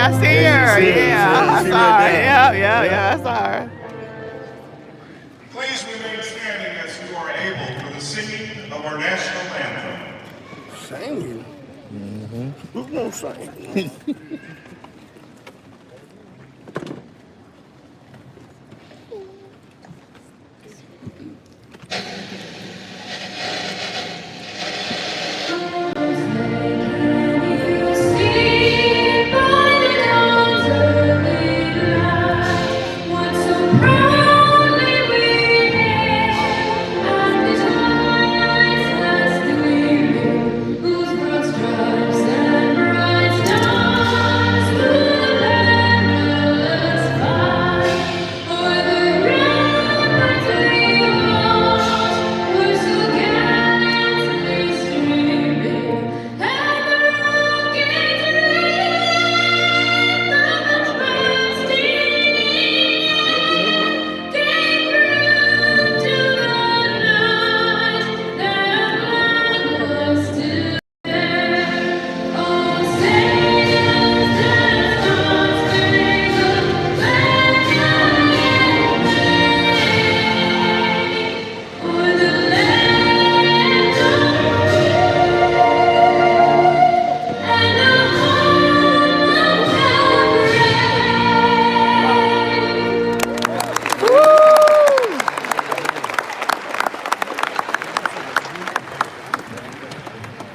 I see her. Yeah, I saw her. Yeah, I saw her. Please remain standing as you are able for the singing of our national anthem. Singing? Who's gonna sing?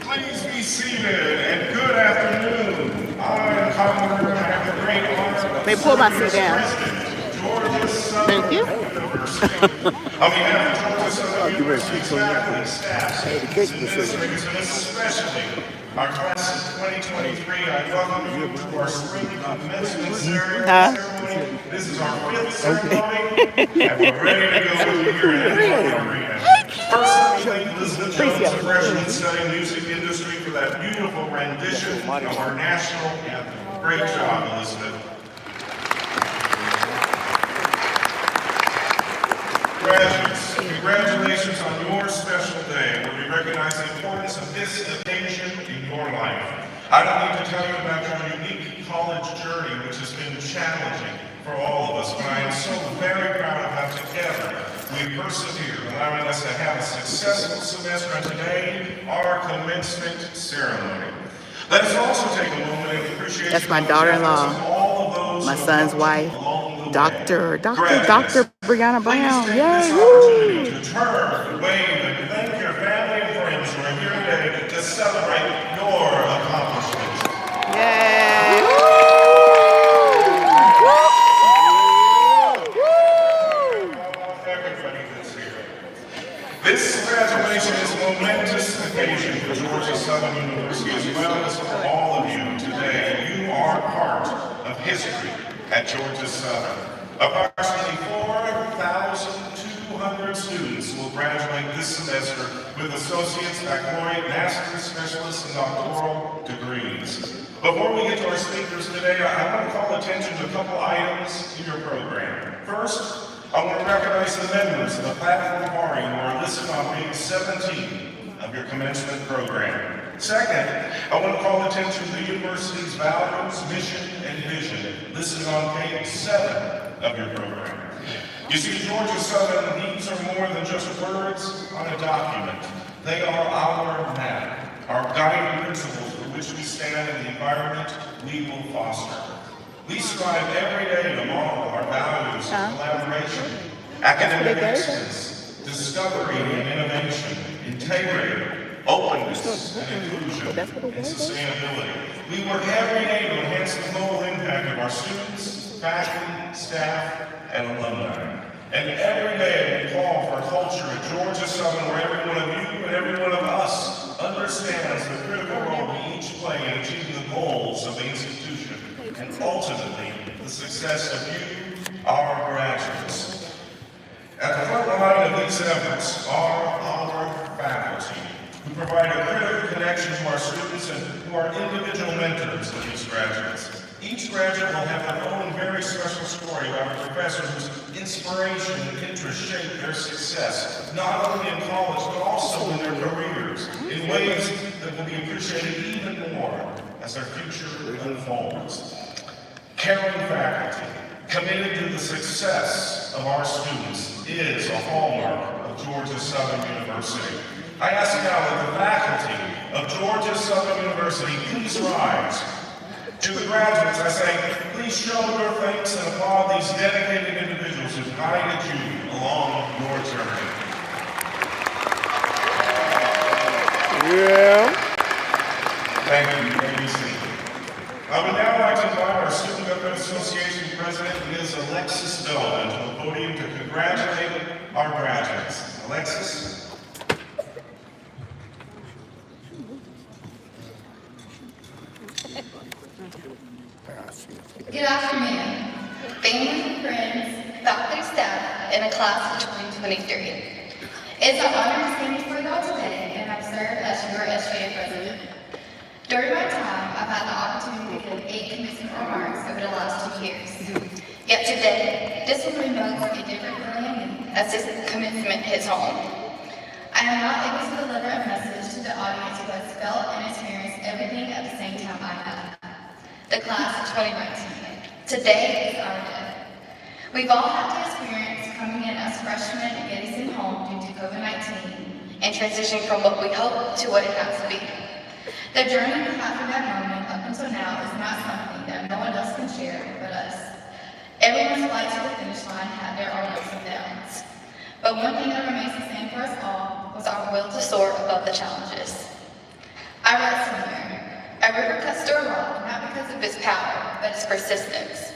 Please be seated and good afternoon. I have the great honor of They pull my seat down. Georgia Southern Thank you. University. On behalf of Georgia Southern University's faculty, staff, administrators, and especially our class of 2023, I welcome you to our spring commencement ceremony. This is our 5th ceremony, and we're ready to go with you here at the arena. Personally, thank Elizabeth Jones, a freshman studying music industry, for that beautiful rendition of our national anthem. Great job, Elizabeth. Graduates, congratulations on your special day, where we recognize the importance of this occasion in your life. I don't need to tell you about your unique college journey, which has been challenging for all of us, but I am so very proud of how together we persevered, allowing us to have a successful semester, and today, our commencement ceremony. Let us also take a moment and appreciate That's my daughter-in-law, my son's wife, Doctor Briana Brown. This opportunity to turn, wave, and thank your family and friends who are here today to celebrate your accomplishments. Everybody that's here. This graduation is a momentous occasion for Georgia Southern University as well as for all of you today. You are part of history at Georgia Southern. Approximately 4,200 students will graduate this semester with associate's, baccalaureate, master's, specialist, and doctoral degrees. Before we get to our speakers today, I want to call attention to a couple items in your program. First, I want to recognize the members of the platform party who are listed on page 17 of your commencement program. Second, I want to call attention to the university's values, mission, and vision listed on page 7 of your program. You see, Georgia Southern, these are more than just words on a document. They are our map, our guiding principles for which we stand in the environment we will foster. We strive every day to model our values of collaboration, academic excellence, discovery and innovation, integrity, openness and inclusion, and sustainability. We work every day to enhance the global impact of our students, faculty, staff, and alumni. And every day we call for a culture at Georgia Southern where every one of you and every one of us understands the critical role we each play in achieving the goals of the institution and ultimately the success of you, our graduates. At the front line of these efforts are our faculty, who provide a critical connection to our students and who are individual mentors of these graduates. Each graduate will have their own very special story about a professor whose inspiration and interest shaped their success, not only in college, but also in their careers, in ways that will be appreciated even more as their future unfolds. caring faculty, committed to the success of our students is a hallmark of Georgia Southern University. I ask now that the faculty of Georgia Southern University please rise. To the graduates, I say, please show your thanks and applaud these dedicated individuals who guided you along your journey. Yeah. Thank you. You may be seated. I would now like to invite our Student Government Association President, Ms. Alexis Dolan, to the podium to congratulate our graduates. Alexis? Good afternoon, family and friends, faculty, staff, and a class of 2023. It's an honor to stand before you all today and have served as your SHEILA president. During my time, I've had the opportunity to give 8 commencement remarks over the last 2 years. Yet today, this will notes a different feeling as this commencement hits home. I am not able to deliver a message to the audience who has felt and experienced everything at the same time I have. The class of 2019. Today is our day. We've all had to experience coming in as freshmen and getting sent home due to COVID-19 and transitioning from what we hope to what it has to be. The journey we had from that moment up until now is not something that no one else can share but us. Everyone's flight to the finish line had their own ups and downs. But one thing that remains the same for us all was our will to soar above the challenges. I read somewhere, a river cuts through a rock not because of its power, but its persistence.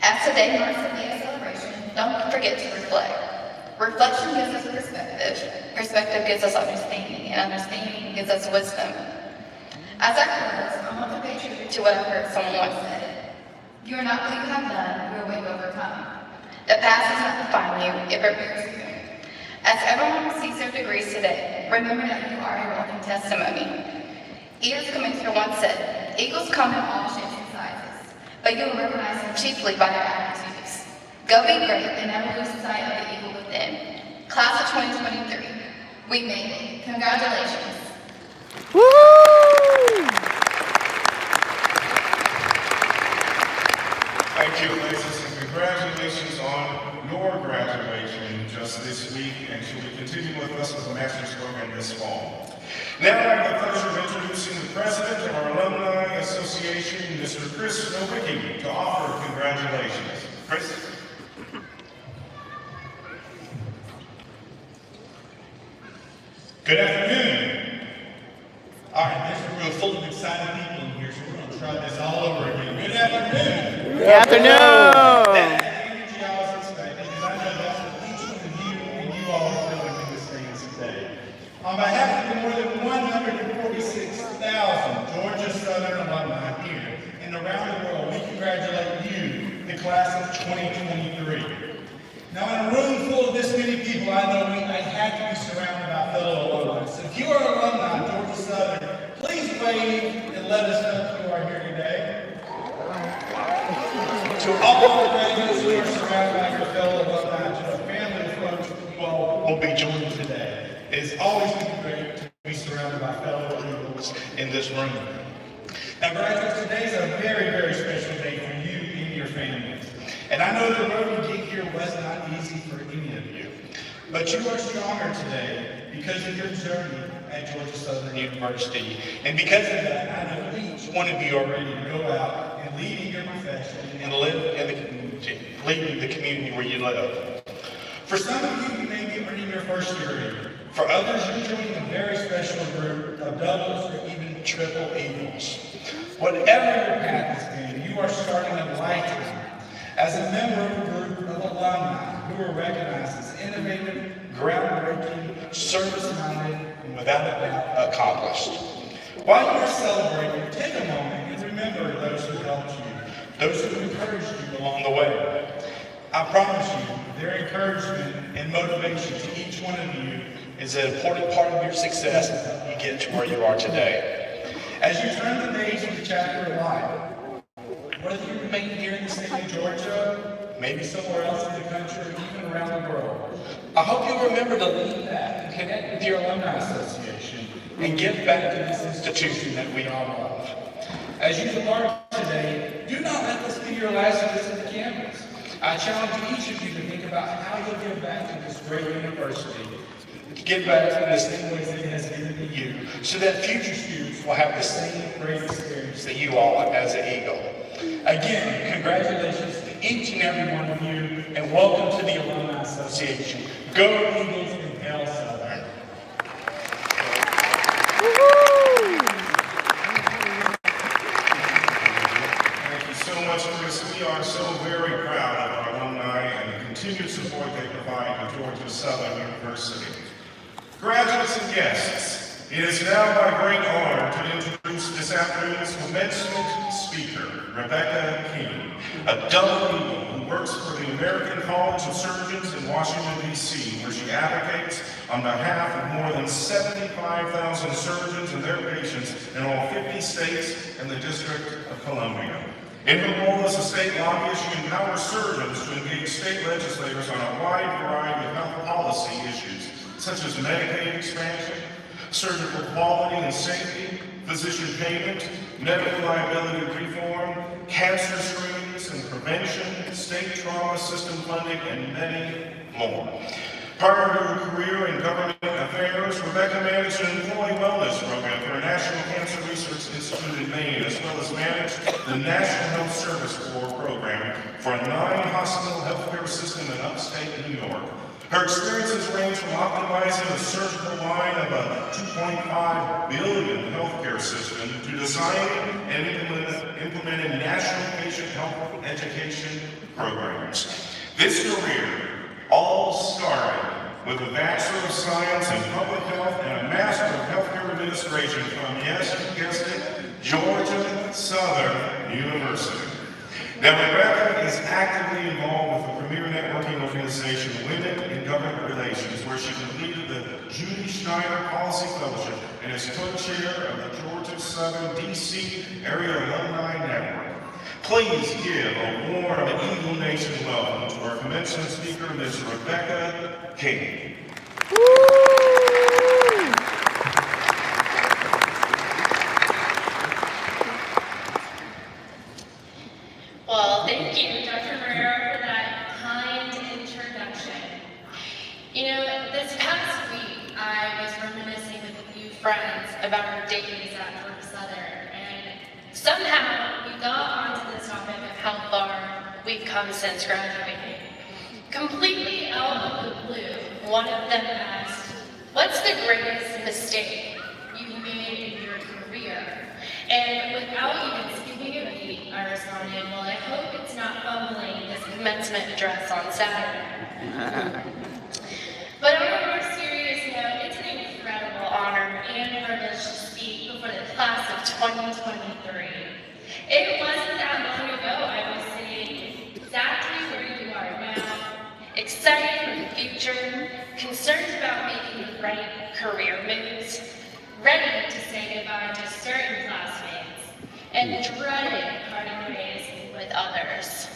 As today marks the day of celebration, don't forget to reflect. Reflection gives us perspective. Perspective gives us understanding, and understanding gives us wisdom. As I close, I want to pay tribute to what I heard someone once say. You are not what you have done, you are what you overcome. The past does not define you, it prepares you. As everyone receives their degrees today, remember that you are a walking testimony. Eagles commencer once said, eagles come in all shapes and sizes, but you will recognize them chiefly by their attitudes. Go be great and never lose sight of the eagle within. Class of 2023, we made it. Congratulations. Woo! Thank you, Alexis, and congratulations on your graduation just this week, and she'll be continuing with us with a master's program this fall. Now I have the pleasure of introducing the president of our Alumni Association, Mr. Chris Nowicki, to offer congratulations. Chris? Good afternoon. All right, there's a room full of excited people in here, so we're going to try this all over again. Good afternoon. Good afternoon. That's the energy I was expecting, because I know that's what each one of you and you all are feeling in this thing today. On behalf of the more than 146,000 Georgia Southern alumni here and around the world, we congratulate you, the class of 2023. Now, in a room full of this many people, I know I had to be surrounded by fellow alumni. So if you are an alumni of Georgia Southern, please wave and let us know that you are here today. To all the graduates who are surrounded by your fellow alumni, to the family of folks who all will be joining today. It is always great to be surrounded by fellow Eagles in this room. Now, graduates, today is a very, very special day for you and your families. And I know the road to get here was not easy for any of you. But you are stronger today because of your journey at Georgia Southern University. And because of that, I know each one of you are ready to go out and lead in your profession and live in the community, lead in the community where you live. For some of you, you may be earning your first degree. For others, you're joining a very special group of doubles or even triple eagles. Whatever your path has been, you are starting a lifetime as a member of a group of alumni who are recognized as innovative, groundbreaking, service-minded, and without a doubt, accomplished. While you are celebrating, take a moment and remember those who helped you, those who encouraged you along the way. I promise you, their encouragement and motivation to each one of you is an important part of your success as you get to where you are today. As you turn the page of the chapter of life, whether you remain here in the state of Georgia, maybe somewhere else in the country, or even around the world, I hope you'll remember to lean back and connect with your alumni association and give back to this institution that we all love. As you depart today, do not let this be your last visit to campus. I challenge each of you to think about how you'll give back to this great university, give back in the same ways that it has given to you, so that future students will have the same great experience that you all have as an Eagle. Again, congratulations to each and every one of you, and welcome to the Alumni Association. Go Eagles and Hail Southern. Thank you so much, Chris. We are so very proud of our alumni and the continued support they provide to Georgia Southern University. Graduates and guests, it is now my great honor to introduce this afternoon's commencement speaker, Rebecca King, a double eagle who works for the American College of Surgeons in Washington, D.C., where she advocates on behalf of more than 75,000 surgeons and their patients in all 50 states and the District of Columbia. In her role as a state lobbyist, she empowers surgeons to engage state legislators on a wide variety of health policy issues, such as Medicaid expansion, surgical quality and safety, physician payment, medical liability reform, cancer screenings and prevention, state trauma system funding, and many more. Prior to her career in government affairs, Rebecca managed an employee wellness program for a National Cancer Research Institute in Maine, as well as managed the National Health Service Corps program for a 9-hospital healthcare system in upstate New York. Her experiences range from optimizing the surgical line of a $2.5 billion healthcare system to designing and implementing national patient health education programs. This career all started with a Bachelor of Science in Public Health and a Master of Healthcare Administration from, yes, you guessed it, Georgia Southern University. Now, Rebecca is actively involved with the premier networking organization, Women in Government Relations, where she completed the Judy Schneider Policy Fellowship and is co-chair of the Georgia Southern DC Area Alumni Network. Please give a warm Eagle Nation welcome to our commencement speaker, Ms. Rebecca King. Well, thank you, Dr. Briana, for that kind introduction. You know, this past week, I was reminiscing with a few friends about our days at Georgia Southern, and somehow we got onto this topic of how far we've come since graduating. Completely out of the blue, one of them asked, "What's the greatest mistake you've made in your career?" And without even skipping a beat, I responded, "Well, I hope it's not fumbling this commencement address on Saturday." But on a more serious note, it's an incredible honor and privilege to speak before the class of 2023. It wasn't that long ago I was sitting exactly where you are now, excited for the future, concerned about making the right career moves, ready to say goodbye to certain classmates, and dreading parting ways with others.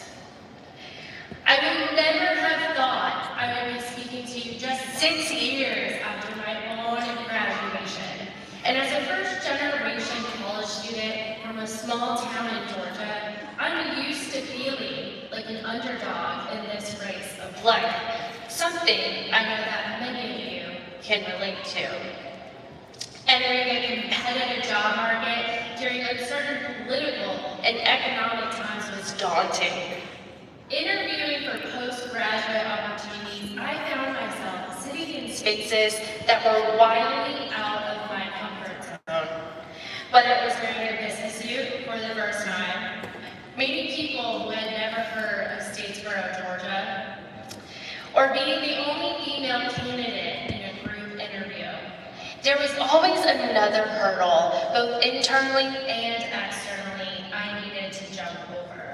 I would never have thought I would be speaking to you just 6 years after my own graduation. And as a first-generation college student from a small town in Georgia, I'm used to feeling like an underdog in this race of life, something I know that many of you can relate to. Entering a competitive job market during uncertain political and economic times was daunting. Interviewing for postgraduate opportunities, I found myself sitting in spaces that were wildly out of my comfort zone. Whether it was wearing a business suit for the first time, meeting people who had never heard of Statesboro, Georgia, or being the only female candidate in a group interview. There was always another hurdle, both internally and externally, I needed to jump over.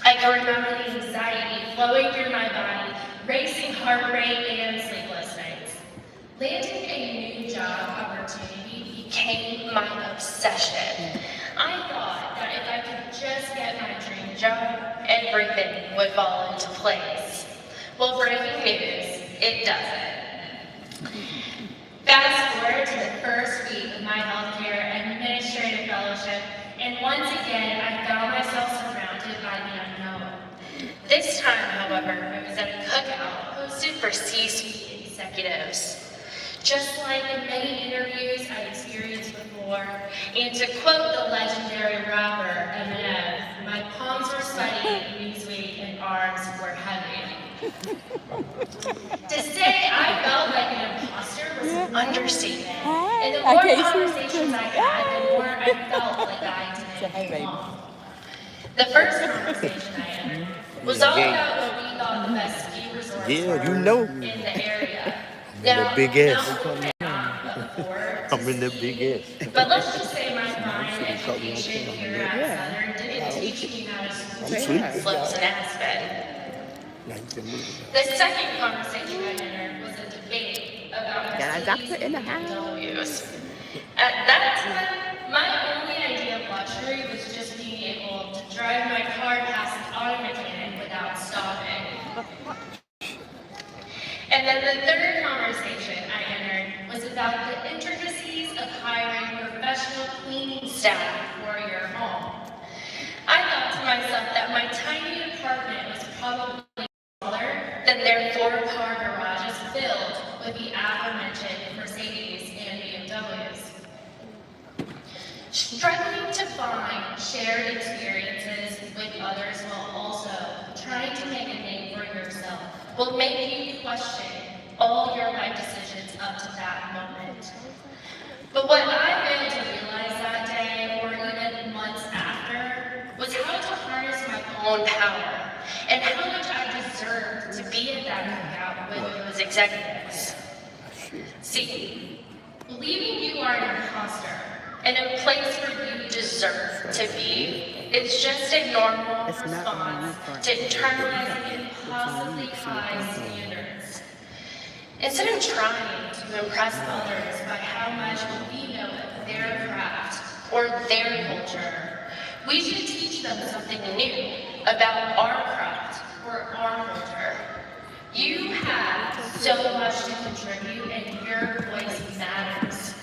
I can remember the anxiety flowing through my body, racing heart rate and sleepless nights. Landing a new job opportunity became my obsession. I thought that if I could just get my dream job, everything would fall into place. Well, breaking news, it doesn't. Fast forward to the first week of my healthcare administrative fellowship, and once again, I found myself surrounded by the unknown. This time, however, I was at a cookout hosted for C-suite executives. Just like in many interviews I've experienced before, and to quote the legendary rapper Eminem, my palms were sweaty, knees weak, and arms were heavy. To say I felt like an imposter was an understatement. And the more conversations I had, the more I felt like I didn't belong. The first conversation I entered was all about what we thought the best ski resorts were in the area. Now, I'm in the big ass. but let's just say my fine education here at Southern didn't teach me how to swim slopes in Aspen. The second conversation I entered was a debate about Mercedes and BMWs. At that time, my only idea of luxury was just being able to drive my car past an auto mechanic without stopping. And then the third conversation I entered was about the intricacies of hiring professional cleaning staff for your home. I thought to myself that my tiny apartment was probably smaller than their 4-car garages filled with the aforementioned Mercedes and BMWs. Struggling to find shared experiences with others while also trying to make a name for yourself will make you question all your life decisions up to that moment. But what I failed to realize that day, or even months after, was how to harness my own power and how much I deserved to be at that cookout with those executives. See, believing you are an imposter and a place where you deserve to be is just a normal response to internalizing impossibly high standards. Instead of trying to impress others by how much we know of their craft or their culture, we should teach them something new about our craft or our culture. You have so much to contribute and your voice matters.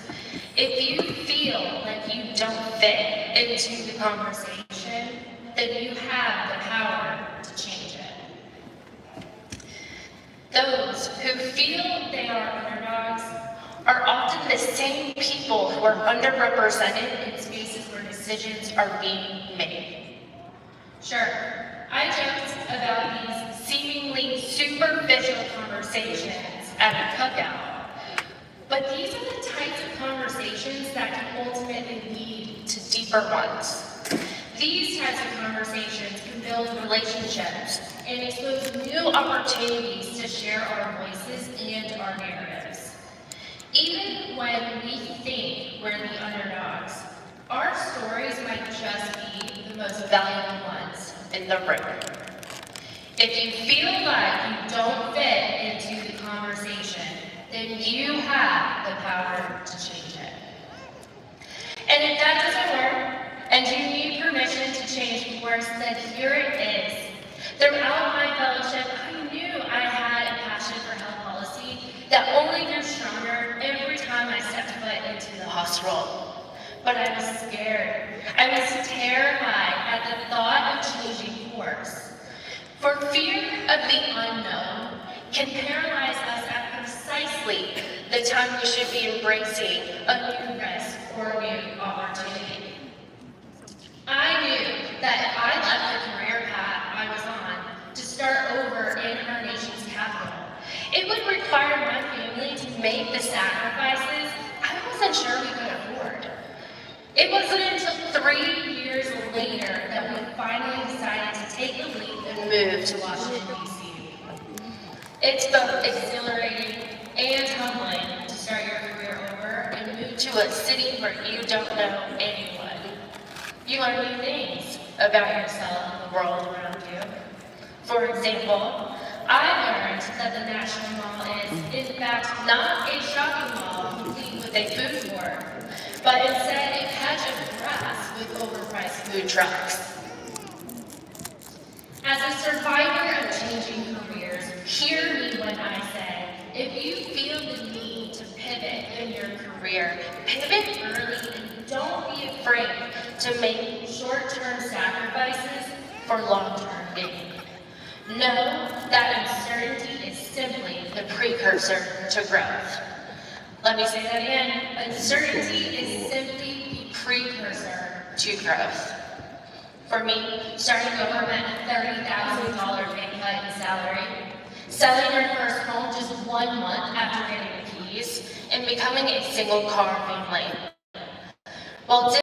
If you feel like you don't fit into the conversation, then you have the power to change it. Those who feel they are underdogs are often the same people who are underrepresented in spaces where decisions are being made. Sure, I joked about these seemingly superficial conversations at a cookout. But these are the types of conversations that can ultimately lead to deeper ones. These types of conversations can build relationships and expose new opportunities to share our voices and our narratives. Even when we think we're the underdogs, our stories might just be the most valuable ones in the room. If you feel like you don't fit into the conversation, then you have the power to change it. And if that doesn't work, and you need permission to change course, then here it is. Throughout my fellowship, I knew I had a passion for health policy that only grew stronger every time I stepped foot into the hospital. But I was scared. I was terrified at the thought of changing course. For fear of the unknown can paralyze us at precisely the time we should be embracing a new risk or a new opportunity. I knew that if I left the career path I was on to start over in our nation's capital, it would require my family to make the sacrifices I wasn't sure we could afford. It wasn't until 3 years later that we finally decided to take the leap and move to Washington, D.C. It's both exhilarating and humbling to start your career over and move to a city where you don't know anyone. You learn new things about yourself and the world around you. For example, I learned that the National Mall is, in fact, not a shopping mall complete with a food court, but instead a patch of grass with overpriced food trucks. As a survivor of changing careers, hear me when I say, if you feel the need to pivot in your career, pivot early and don't be afraid to make short-term sacrifices for long-term gain. Know that uncertainty is simply the precursor to growth. Let me say that again. Uncertainty is simply the precursor to growth. For me, starting over at $30,000 pay cut in salary, selling your first home just 1 month after getting the keys, and becoming a single-car family. While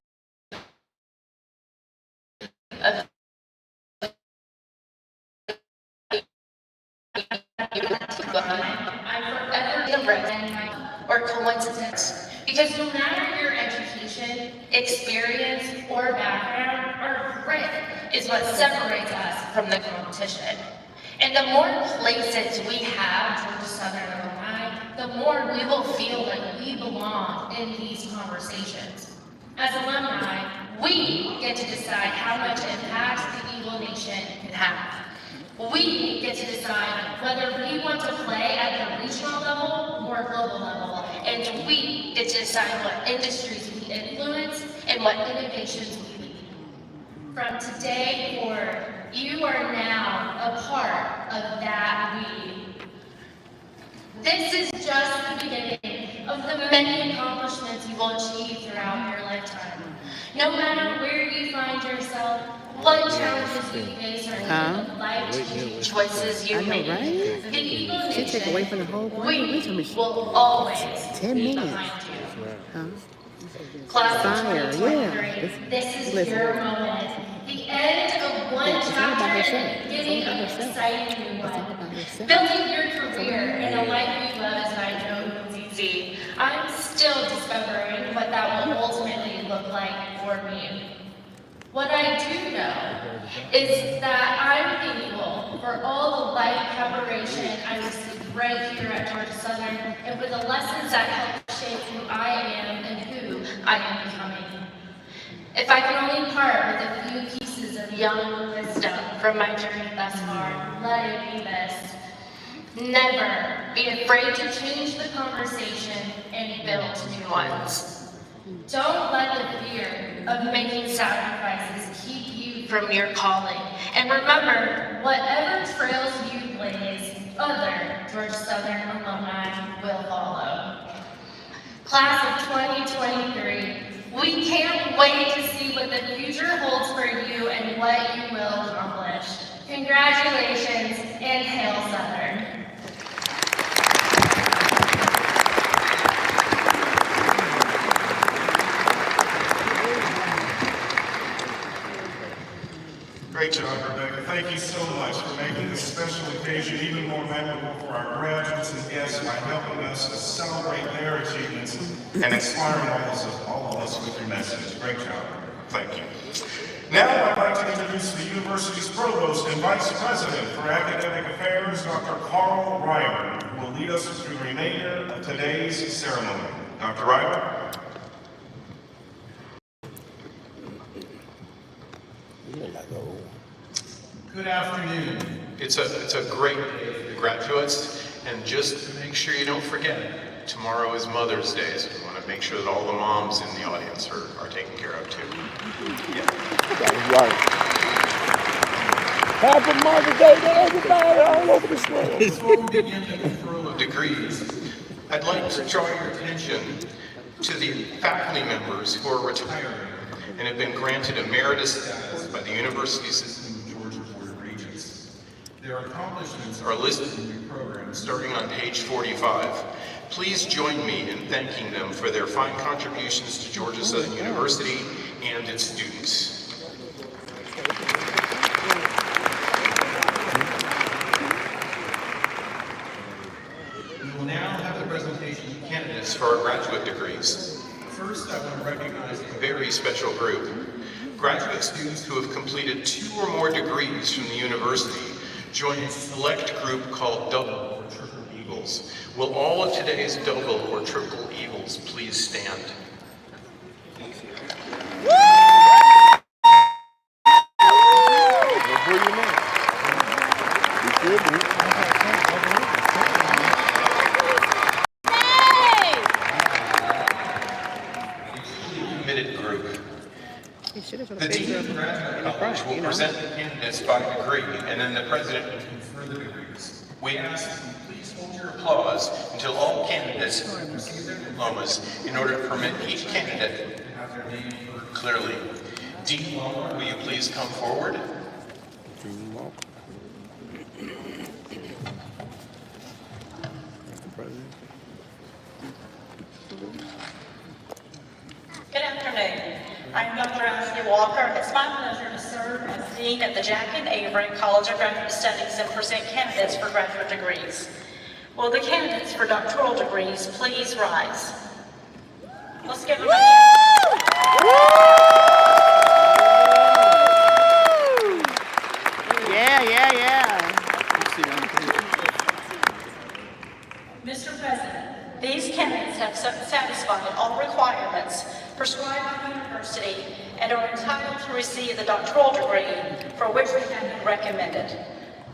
I'm forever irrelevant or coincidence, because no matter your education, experience, or background, our grit is what separates us from the competition. And the more places we have Georgia Southern alumni, the more we will feel like we belong in these conversations. As alumni, we get to decide how much impact the Eagle Nation can have. We get to decide whether we want to play at the regional level or global level, and we get to decide what industries we influence and what innovations we lead. From today forward, you are now a part of that we. This is just the beginning of the many accomplishments you will achieve throughout your lifetime. No matter where you find yourself, what challenges you face, or the life-changing choices you make, right? the Eagle She take away from the whole Nation, we will always 10 be minutes. behind you. Huh? Class Fire, of 2023, yeah. this is Listen. your moment. The end of one It's all about chapter herself. and the beginning It's all of about an herself. exciting new It's all one. about herself. Building your career and a life you love is not known as easy. I'm still discovering what that will ultimately look like for me. What I do know is that I'm thankful for all the life preparation I received right here at Georgia Southern, and for the lessons that help shape who I am and who I am becoming. If I can only part with a few pieces of young wisdom from my journey thus far, let it be this. Never be afraid to change the conversation and build new ones. Don't let the fear of making sacrifices keep you from your calling. And remember, whatever trails you blaze, other Georgia Southern alumni will follow. Class of 2023, we can't wait to see what the future holds for you and what you will accomplish. Congratulations, and hail Southern. Great job, Rebecca. Thank you so much for making this special occasion even more memorable for our graduates and guests by helping us to celebrate their achievements and inspiring all of us with your message. Great job. Thank you. Now I'd like to introduce the university's provost and vice president for academic affairs, Dr. Carl Ryber, who will lead us through the remainder of today's ceremony. Dr. Ryber? Good afternoon. It's a great day for the graduates, and just to make sure you don't forget, tomorrow is Mother's Day, so we want to make sure that all the moms in the audience are taken care of too. Yeah. That is right. Happy Mother's Day to everybody all over this world. Before we begin the conferral of degrees, I'd like to draw your attention to the faculty members who are retiring and have been granted emeritus status by the University System of Georgia Board of Regents. Their accomplishments are listed in your program starting on page 45. Please join me in thanking them for their fine contributions to Georgia Southern University and its students. We will now have the presentation of candidates for our graduate degrees. First, I want to recognize a very special group. Graduate students who have completed 2 or more degrees from the university join a select group called Double or Triple Eagles. Will all of today's Double or Triple Eagles please stand? Committed The Dean of Graduate College will present the candidates by degree, and then the President will confer the degrees. We ask that you please hold your applause until all candidates receive their diplomas in order to permit each candidate to have their name heard clearly. Dean Walker, will you please come forward? Good afternoon. I'm Dr. Ashley Walker. It's my pleasure to serve as Dean at the Jack and Avery College of Graduate Studies and present candidates for graduate degrees. Will the candidates for doctoral degrees please rise? Let's give them a hand. Yeah. Mr. President, these candidates have satisfied all requirements prescribed by the university and are entitled to receive the doctoral degree for which they have been recommended.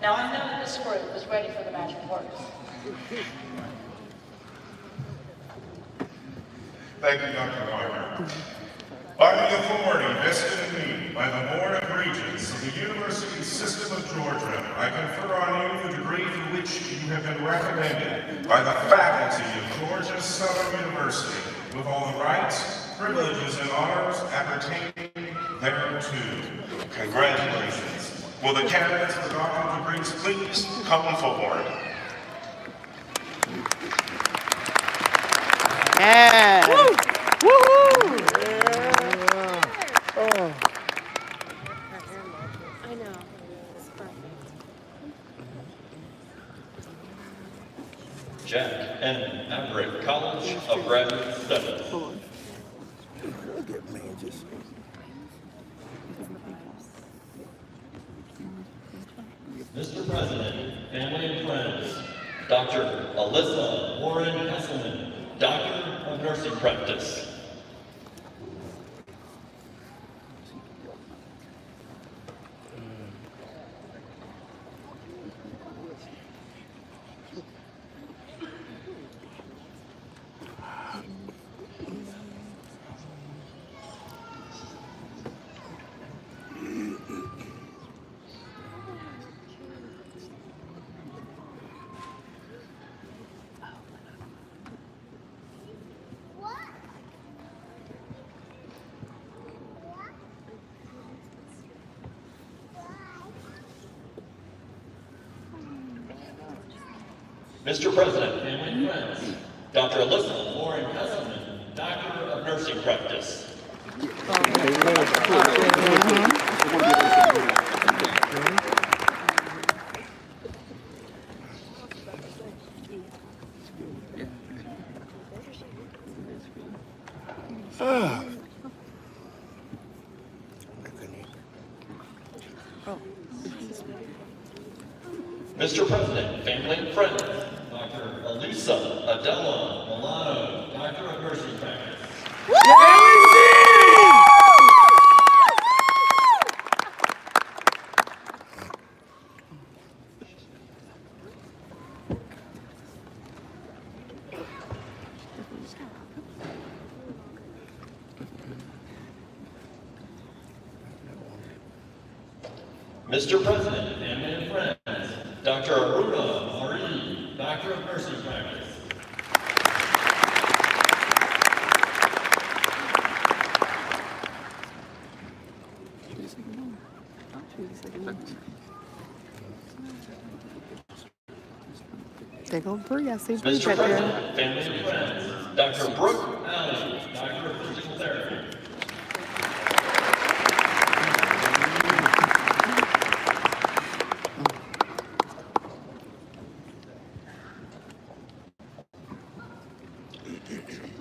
Now I know that this group is ready for the magic words. Thank you, Dr. Walker. By the authority vested in me by the Board of Regents of the University System of Georgia, I confer on you the degree for which you have been recommended by the faculty of Georgia Southern University, with all the rights, privileges, and honors appertaining thereto. Congratulations. Will the candidates for doctoral degrees please come forward? Yeah. Woo! Woo-hoo! I know. It's perfect. Jack and Everett College of Graduate Studies. Mr. President, family and friends, Dr. Alyssa Warren Kesselman, Doctor of Nursing Practice. Mr. President, family and friends, Dr. Alyssa Warren Kesselman, Doctor of Nursing Practice. Mr. President, family and friends, Dr. Elisa Adela Milano, Doctor of Nursing Practice. Mr. President, family and friends, Dr. Aruna Marie, Doctor of Nursing Practice. There go Bree. I see Bree Mr. back there. President, family and friends, Dr. Brooke Allen, Doctor of Physical Therapy.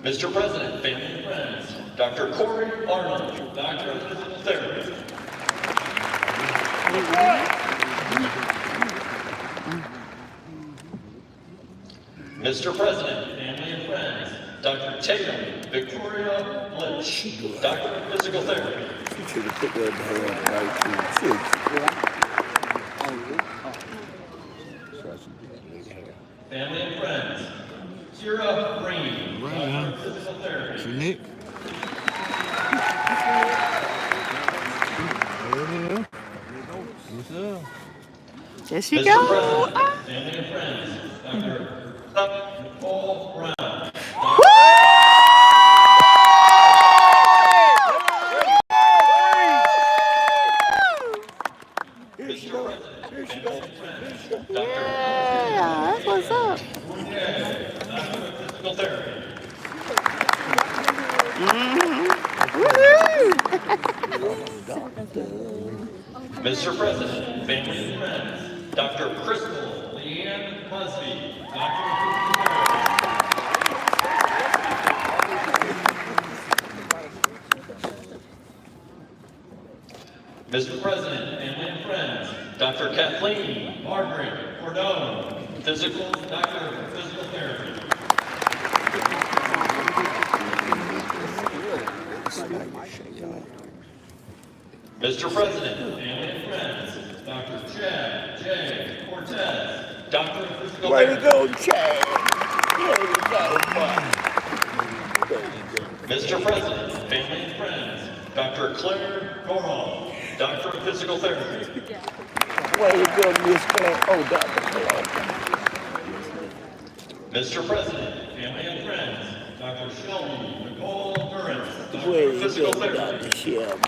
Mr. President, family and friends, Dr. Corey Arnold, Doctor of Physical Therapy. Mr. President, family and friends, Dr. Tatum Victoria Lynch, Doctor of Physical Therapy. You should have put that hand right to the cheek. Family and friends, Kira Green, Doctor of Physical Therapy. Nick. There she Mr. go. President, Ah. family and friends, Dr. Nicole Brown. Mr. President, family and friends, Yeah, that's what's up. Physical therapy. Mr. President, family and friends, Dr. Crystal Leanne Busby, Doctor of Physical Therapy. Mr. President, family and friends, Dr. Kathleen Margaret Cordone, Doctor of Physical Therapy. Mr. President, family and friends, Dr. Chad J. Cortez, Doctor of Physical Way Therapy. to go, Chad. Way to go, boy. Mr. President, family and friends, Dr. Claire Goral, Doctor of Physical Therapy. Way to go, Miss Frank. Oh, Dr. Frank. Mr. President, family and friends, Dr. Shelby Nicole Durrance, Doctor Way of to Physical go, Therapy. Dr. Shelby.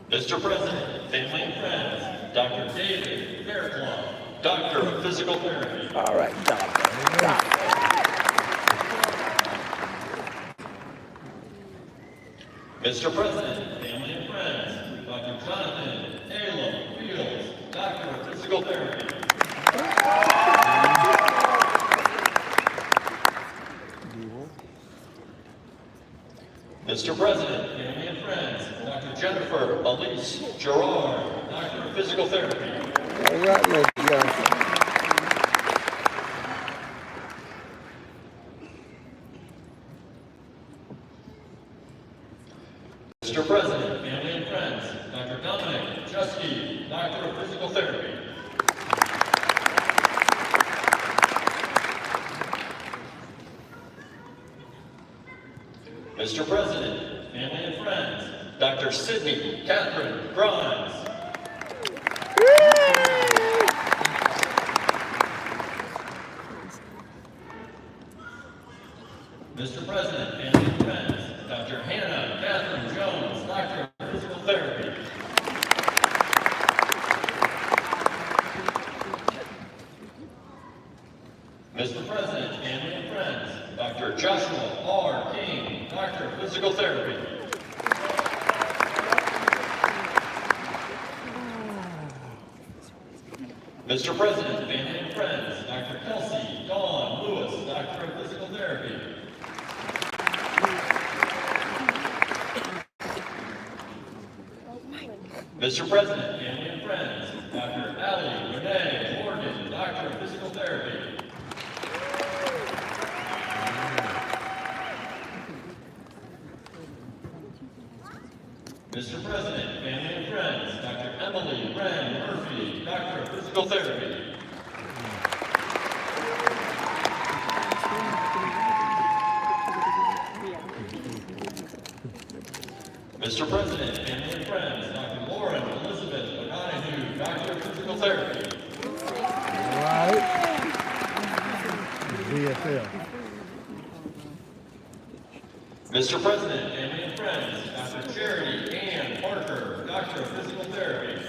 Mr. President, family and friends, Dr. David Fairclough, Doctor of Physical Therapy. All right, Doctor. Mr. President, family and friends, Dr. Jonathan Taylor Fields, Doctor of Physical Therapy. Mr. President, family and friends, Dr. Jennifer Elise Gerard, Doctor of Physical Therapy. All right, Mr. Johnson. Mr. President, family and friends, Dr. Dominic Chesky, Doctor of Physical Therapy. Mr. President, family and friends, Dr. Sydney Catherine Grimes. Mr. President, family and friends, Dr. Hannah Catherine Jones, Doctor of Physical Therapy. Mr. President, family and friends, Dr. Joshua R. King, Doctor of Physical Therapy. Mr. President, family and friends, Dr. Kelsey Dawn Lewis, Doctor of Physical Therapy. Mr. President, family and friends, Dr. Allie Renee Morgan, Doctor of Physical Therapy. Mr. President, family and friends, Dr. Emily Wren Murphy, Doctor of Physical Therapy. Mr. President, family and friends, Dr. Lauren Elizabeth O'Donoghue, Doctor of Physical Therapy. All right. VFL. Mr. President, family and friends, Dr. Charity Ann Parker, Doctor of Physical Therapy.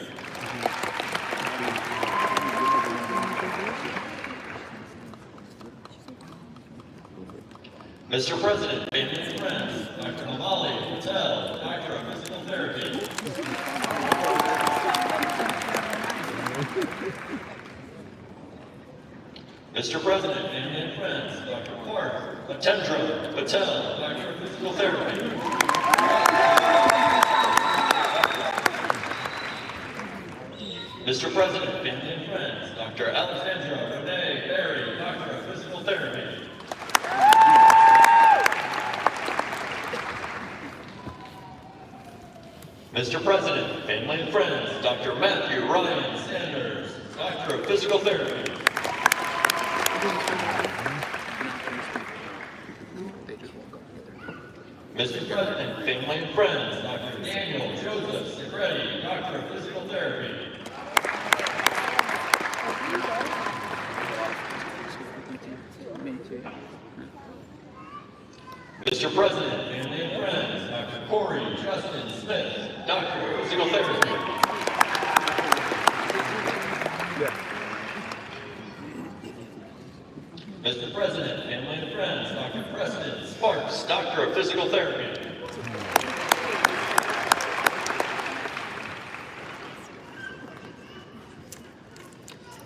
Mr. President, family and friends, Dr. Amali Patel, Doctor of Physical Therapy. Mr. President, family and friends, Dr. Park Atendra Patel, Doctor of Physical Therapy. Mr. President, family and friends, Dr. Alexandra Renee Berry, Doctor of Physical Therapy. Mr. President, family and friends, Dr. Matthew Ryan Sanders, Doctor of Physical Therapy. Mr. President, family and friends, Dr. Daniel Joseph Segretti, Doctor of Physical Therapy. Mr. President, family and friends, Dr. Corey Justin Smith, Doctor of Physical Therapy. Mr. President, family and friends, Dr. Preston Sparks, Doctor of Physical Therapy.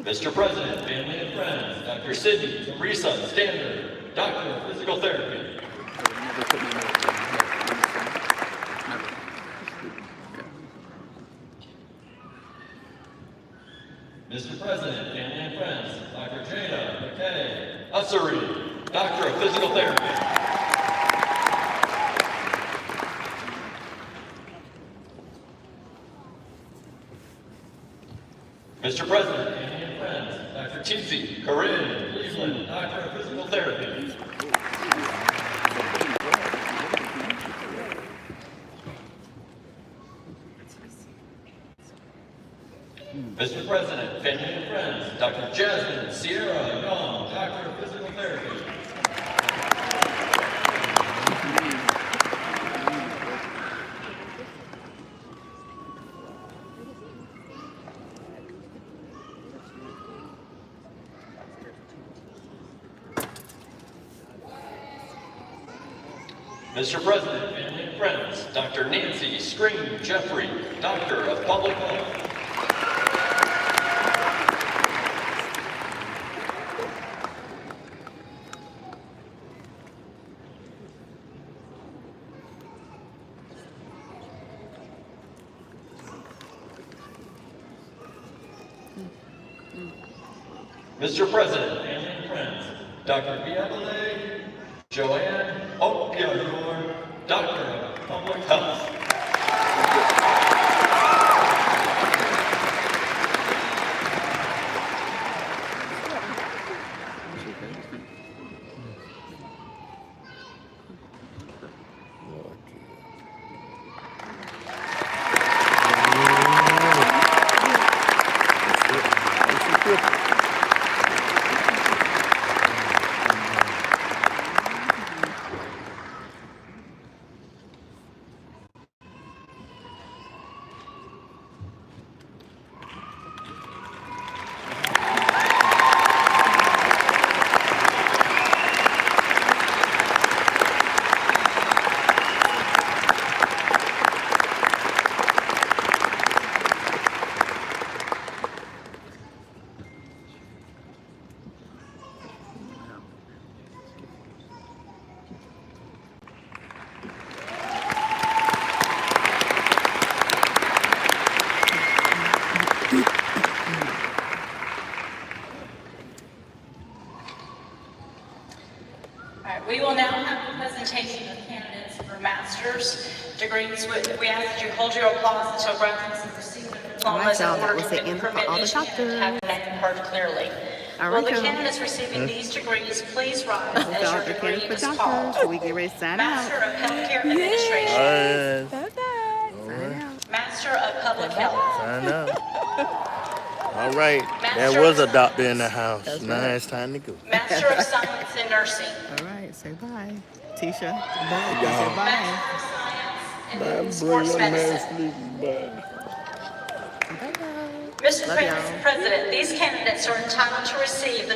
Mr. President, family and friends, Dr. Sidney Teresa Standard, Doctor of Physical Therapy. Mr. President, family and friends, Dr. Jada McKay Ussery, Doctor of Physical Therapy. Mr. President, family and friends, Dr. Tinsy Corinne Cleveland, Doctor of Physical Therapy. Mr. President, family and friends, Dr. Jasmine Sierra Young, Doctor of Physical Therapy. Mr. President, family and friends, Dr. Nancy Screen Jeffrey, Doctor of Public Health. Mr. President, family and friends, Dr. Biabale Joanne Opiador, Doctor of Public Health. We will now have the presentation of candidates for master's degrees. We ask that you hold your applause until graduates have received their diplomas in order to get permission and have the name heard clearly. Will the candidates receiving these degrees please rise as your degree is called? So we get ready to sign out. Master of Healthcare Administration. Master of Public Health. Sign up. All right, there was a doctor in the house. Now it's time to go. Master of Science in Nursing. All right, say bye. Tisha. Bye, Say y'all. bye. Master of Science Bye, in Sports bring your Medicine. man sleep. Bye. Mr. President, these candidates are entitled to receive the